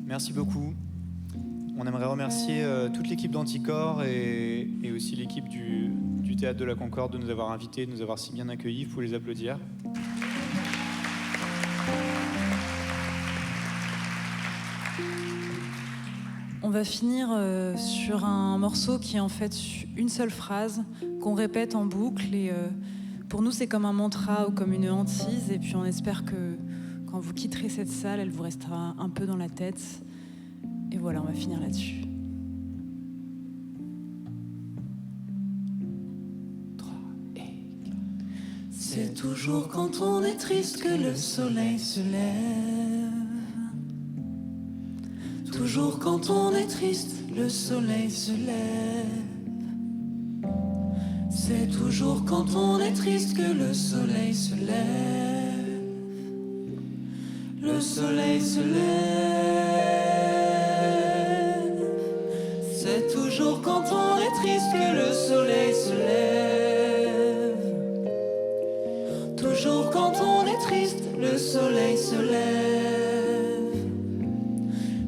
Merci beaucoup. On aimerait remercier toute l'équipe d'Anticorps et aussi l'équipe du Théâtre de la Concorde de nous avoir invités, de nous avoir si bien accueillis. Vous pouvez les applaudir. On va finir sur un morceau qui est en fait une seule phrase qu'on répète en boucle et pour nous c'est comme un mantra ou comme une hantise et puis on espère que quand vous quitterez cette salle, elle vous restera un peu dans la tête. Et voilà, on va finir là-dessus. 3 et 4. C'est toujours quand on est triste que le soleil se lève. Toujours quand on est triste, le soleil se lève. C'est toujours quand on est triste que le soleil se lève. Le soleil se lève. C'est toujours quand on est triste que le soleil se lève. Toujours quand on est triste, le soleil se lève.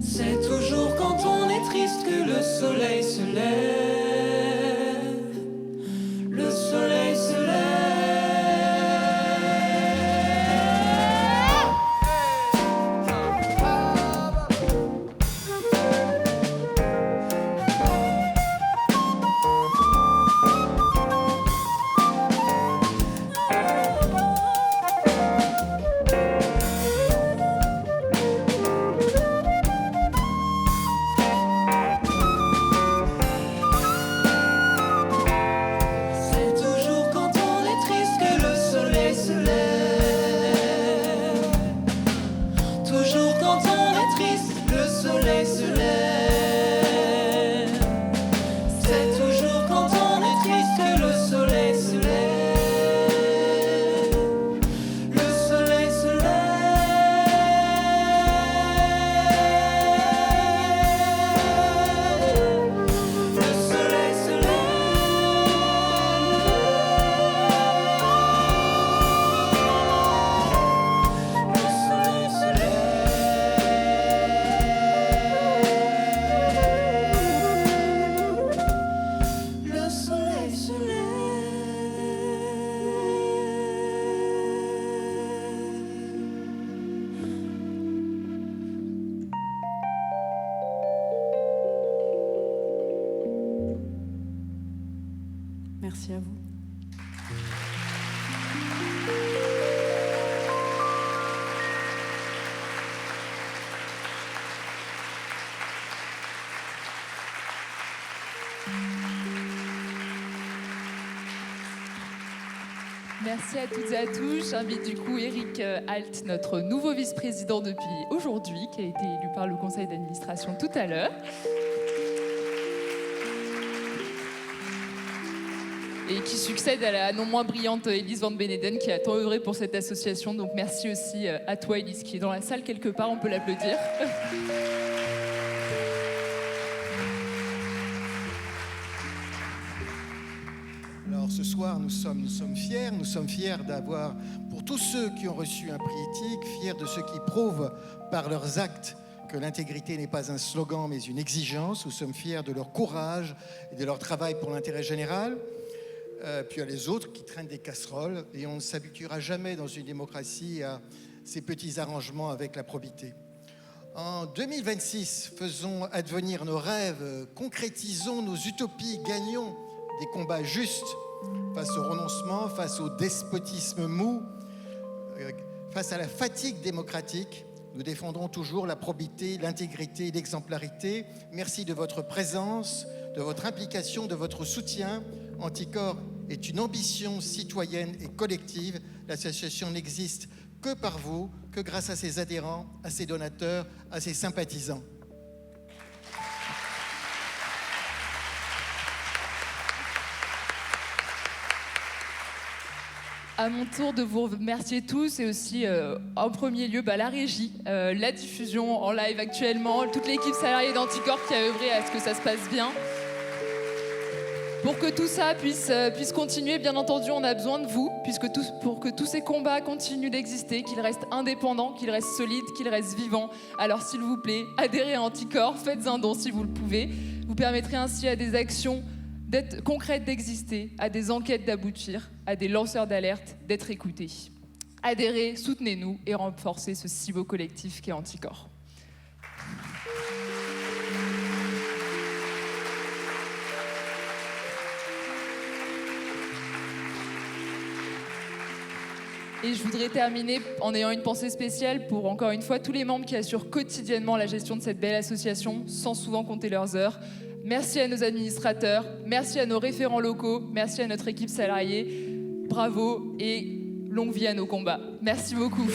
C'est toujours quand on est triste que le soleil se lève. Le soleil se lève. Merci à vous. Merci à toutes et à tous. J'invite du coup Eric Alt, notre nouveau vice-président depuis aujourd'hui, qui a été élu par le conseil d'administration tout à l'heure. Et qui succède à la non moins brillante Elise Van Beneden, qui a tant œuvré pour cette association. Donc merci aussi à toi Elise, qui est dans la salle quelque part, on peut l'applaudir. Alors ce soir, nous sommes fiers d'avoir, pour tous ceux qui ont reçu un prix éthique, fiers de ceux qui prouvent par leurs actes que l'intégrité n'est pas un slogan mais une exigence. Nous sommes fiers de leur courage et de leur travail pour l'intérêt général. Puis il y a les autres qui traînent des casseroles et on ne s'habituera jamais dans une démocratie à ces petits arrangements avec la probité. En 2026, faisons advenir nos rêves, concrétisons nos utopies, gagnons des combats justes face au renoncement, face au despotisme mou, face à la fatigue démocratique. Nous défendrons toujours la probité, l'intégrité et l'exemplarité. Merci de votre présence, de votre implication, de votre soutien. Anticorps est une ambition citoyenne et collective. L'association n'existe que par vous, que grâce à ses adhérents, à ses donateurs, à ses sympathisants. À mon tour de vous remercier tous et aussi en premier lieu la régie, la diffusion en live actuellement, toute l'équipe salariée d'Anticorps qui a œuvré à ce que ça se passe bien. Pour que tout ça puisse continuer, bien entendu, on a besoin de vous, pour que tous ces combats continuent d'exister, qu'ils restent indépendants, qu'ils restent solides, qu'ils restent vivants. Alors s'il vous plaît, adhérez à Anticorps, faites un don si vous le pouvez. Vous permettrez ainsi à des actions concrètes d'exister, à des enquêtes d'aboutir, à des lanceurs d'alerte d'être écoutés. Adhérez, soutenez-nous et renforcez ce si beau collectif qu'est Anticorps. Et je voudrais terminer en ayant une pensée spéciale pour, encore une fois, tous les membres qui assurent quotidiennement la gestion de cette belle association, sans souvent compter leurs heures. Merci à nos administrateurs, merci à nos référents locaux, merci à notre équipe salariée. Bravo et longue vie à nos combats. Merci beaucoup.